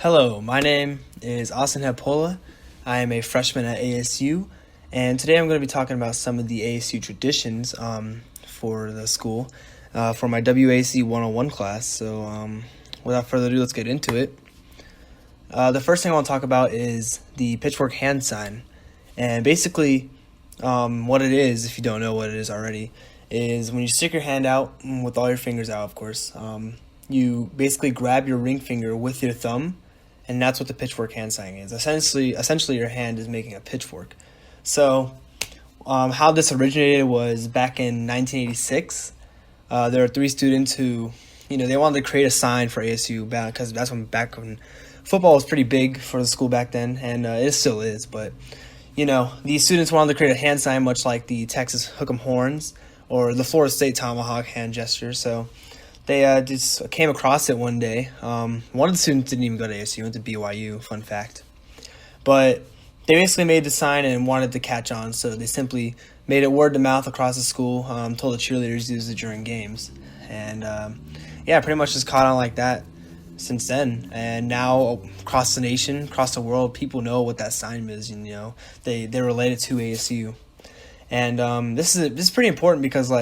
Hello, my name is Austin Hepola. I am a freshman at ASU, and today I'm going to be talking about some of the ASU traditions for the school for my WAC 101 class. So without further ado, let's get into it. The first thing I want to talk about is the pitchfork hand sign. And basically what it is, if you don't know what it is already, is when you stick your hand out with all your fingers out, of course, you basically grab your ring finger with your thumb, and that's what the pitchfork hand sign is. Essentially, your hand is making a pitchfork. So how this originated was back in 1986. There were three students who, they wanted to create a sign for ASU because that's back when football was pretty big for the school back then, and it still is. But, these students wanted to create a hand sign much like the Texas Hook'em Horns or the Florida State Tomahawk hand gesture. So they just came across it one day. One of the students didn't even go to ASU, went to BYU, fun fact. But they basically made the sign and wanted to catch on, so they simply made it word to mouth across the school, told the cheerleaders to use it during games. And pretty much just caught on like that since then. And now across the nation, across the world, people know what that sign is, they're related to ASU. And this is pretty important because,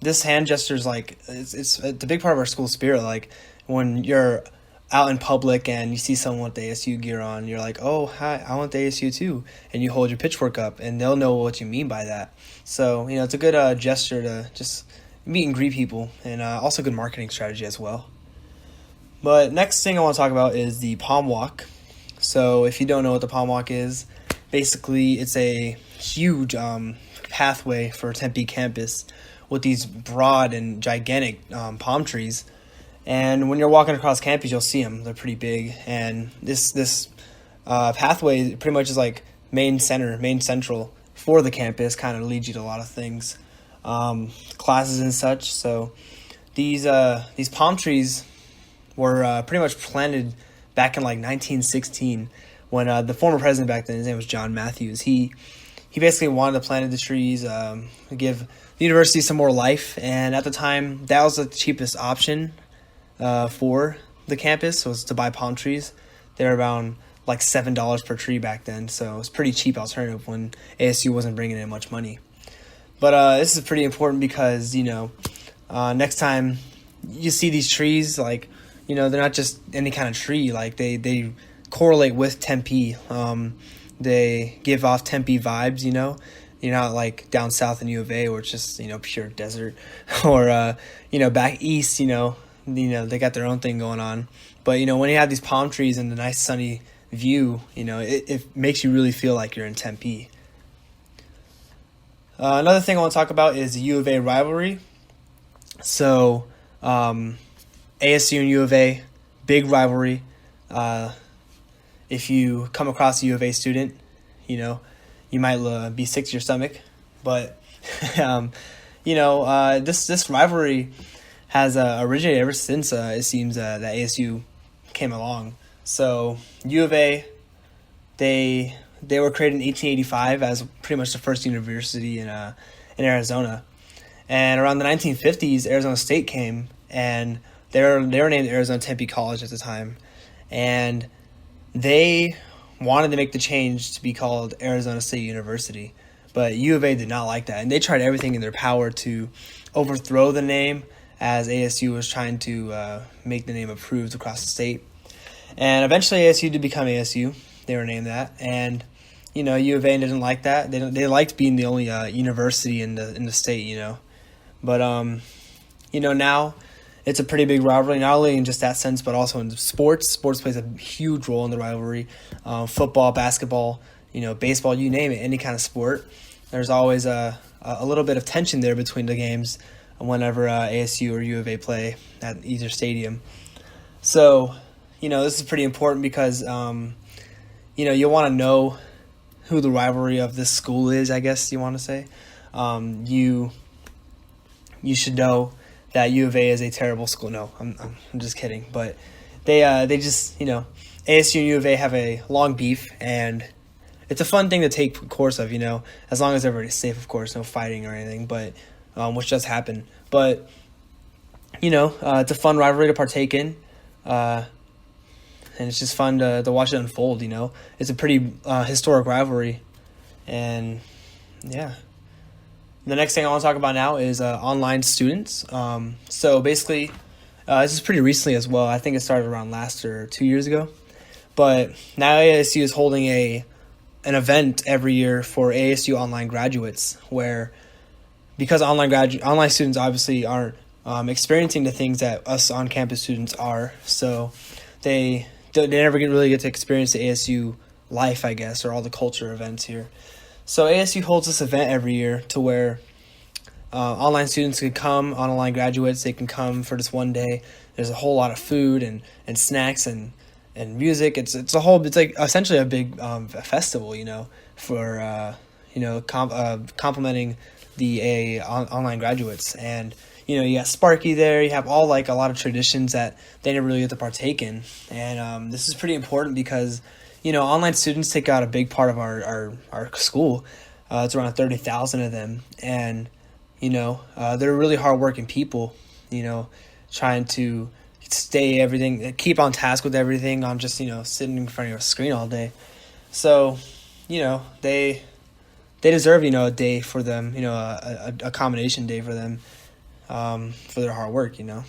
this hand gesture is it's a big part of our school spirit. Like when you're out in public and you see someone with the ASU gear on, you're like, oh, hi, I want the ASU too. And you hold your pitchfork up and they'll know what you mean by that. So, it's a good gesture to just meet and greet people, and also good marketing strategy as well. But next thing I want to talk about is the palm walk. So if you don't know what the palm walk is, basically it's a huge pathway for Tempe campus with these broad and gigantic palm trees. And when you're walking across campus, you'll see them. They're pretty big. And this pathway pretty much is like main central for the campus, kind of leads you to a lot of things, classes and such. So these palm trees were pretty much planted back in 1916 when the former president back then, his name was John Matthews, he basically wanted to plant the trees, give the university some more life. And at the time, that was the cheapest option for the campus, was to buy palm trees. They were around $7 per tree back then, so it was pretty cheap alternative when ASU wasn't bringing in much money. But this is pretty important because, next time you see these trees, they're not just any kind of tree. They correlate with Tempe. They give off Tempe vibes, You're not down south in U of A where it's just, pure desert, or, back east, they got their own thing going on. But, when you have these palm trees and the nice sunny view, it makes you really feel like you're in Tempe. Another thing I want to talk about is the U of A rivalry. So, ASU and U of A, big rivalry. If you come across a U of A student, you might be sick to your stomach. But, this rivalry has originated ever since it seems that ASU came along. So U of A, they were created in 1885 as pretty much the first university in Arizona. And around the 1950s, Arizona State came, and they were named Arizona Tempe College at the time. And they wanted to make the change to be called Arizona State University, but U of A did not like that, and they tried everything in their power to overthrow the name as ASU was trying to make the name approved across the state. And eventually ASU did become ASU. They were named that, and U of A didn't like that. They liked being the only university in the state, But now it's a pretty big rivalry, not only in just that sense, but also in sports. Sports plays a huge role in the rivalry. Football, basketball, baseball, you name it, any kind of sport. There's always a little bit of tension there between the games whenever ASU or U of A play at either stadium. So, this is pretty important because, you want to know who the rivalry of this school is, I guess you want to say. You should know that U of A is a terrible school. No, I'm just kidding. But they just, ASU and U of A have a long beef, and it's a fun thing to take course of, as long as everybody's safe, of course, no fighting or anything, but which does happen. But, it's a fun rivalry to partake in. and it's just fun to watch it unfold. It's a pretty historic rivalry, and yeah. The next thing I want to talk about now is online students. So basically, this is pretty recently as well. I think it started around last or 2 years ago. But now ASU is holding an event every year for ASU online graduates, where because online students obviously aren't experiencing the things that us on campus students are, so they never really get to experience the ASU life, I guess, or all the culture events here. So ASU holds this event every year to where online students can come, online graduates, they can come for this one day. There's a whole lot of food and snacks and music. It's like essentially a big festival, for complimenting the online graduates. And you got Sparky there. You have all like a lot of traditions that they never really get to partake in. And this is pretty important because online students take out a big part of our school. It's around 30,000 of them, and they're really hardworking people. Trying to keep on task with everything on just sitting in front of a screen all day. So they deserve a day for them, a combination day for them, for their hard work. Next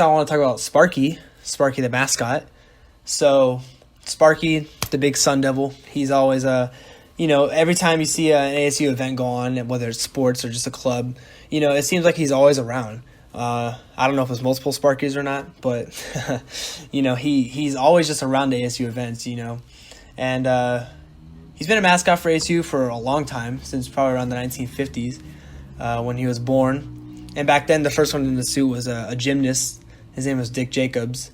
I want to talk about Sparky the mascot. So Sparky, the big Sun Devil, he's always every time you see an ASU event go on, whether it's sports or just a club, it seems like he's always around. I don't know if it's multiple Sparkies or not, but he's always just around the ASU events, and he's been a mascot for ASU for a long time, since probably around the 1950s, when he was born. And back then, the first one in the suit was a gymnast. His name was Dick Jacobs.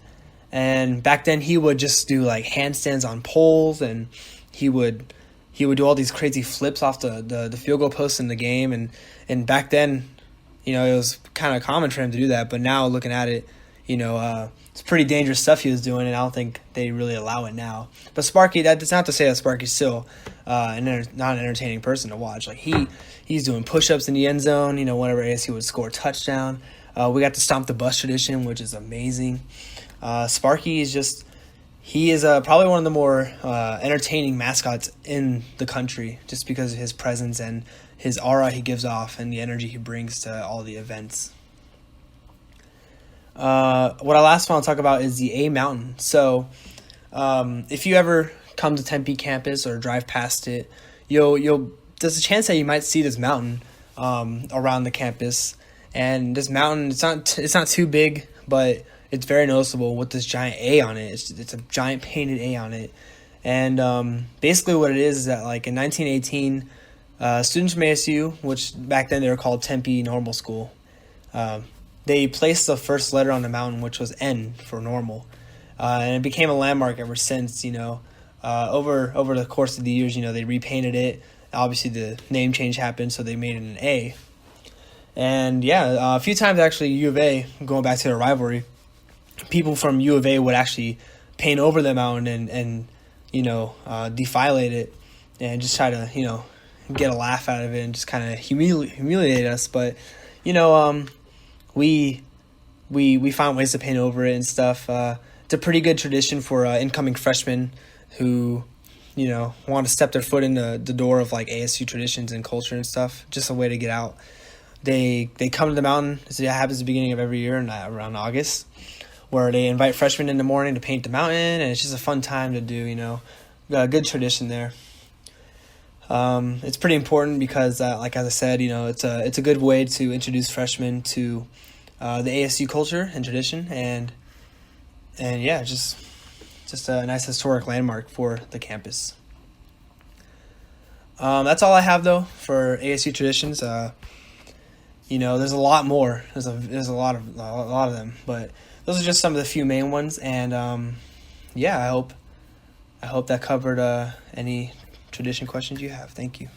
And back then, he would just do like handstands on poles, and he would do all these crazy flips off the field goal post in the game. And back then, it was kind of common for him to do that. But now, looking at it, it's pretty dangerous stuff he was doing, and I don't think they really allow it now. But Sparky, that's not to say that Sparky's still not an entertaining person to watch. Like he's doing push-ups in the end zone, whenever ASU would score a touchdown. We got the Stomp the Bus tradition, which is amazing. Sparky is probably one of the more entertaining mascots in the country, just because of his presence and his aura he gives off and the energy he brings to all the events. What I last want to talk about is the A Mountain. So if you ever come to Tempe campus or drive past it, there's a chance that you might see this mountain around the campus. And this mountain, it's not too big, but it's very noticeable with this giant A on it. It's a giant painted A on it. And basically what it is that, like, in 1918, students from ASU, which back then they were called Tempe Normal School, they placed the first letter on the mountain, which was N for normal. And it became a landmark ever since. Over the course of the years, they repainted it. Obviously, the name change happened, so they made it an A. And a few times actually, U of A, going back to the rivalry, people from U of A would actually paint over the mountain and defilate it and just try to, get a laugh out of it and just kind of humiliate us. But, we found ways to paint over it and stuff. It's a pretty good tradition for incoming freshmen who, want to step their foot in the door of like ASU traditions and culture and stuff. Just a way to get out. They come to the mountain. So it happens at the beginning of every year around August, where they invite freshmen in the morning to paint the mountain, and it's just a fun time to do. Got a good tradition there. It's pretty important because, like as I said, it's a good way to introduce freshmen to the ASU culture and tradition, and just a nice historic landmark for the campus. That's all I have though for ASU traditions. There's a lot more. There's a lot of them, but those are just some of the few main ones. And I hope that covered any tradition questions you have. Thank you.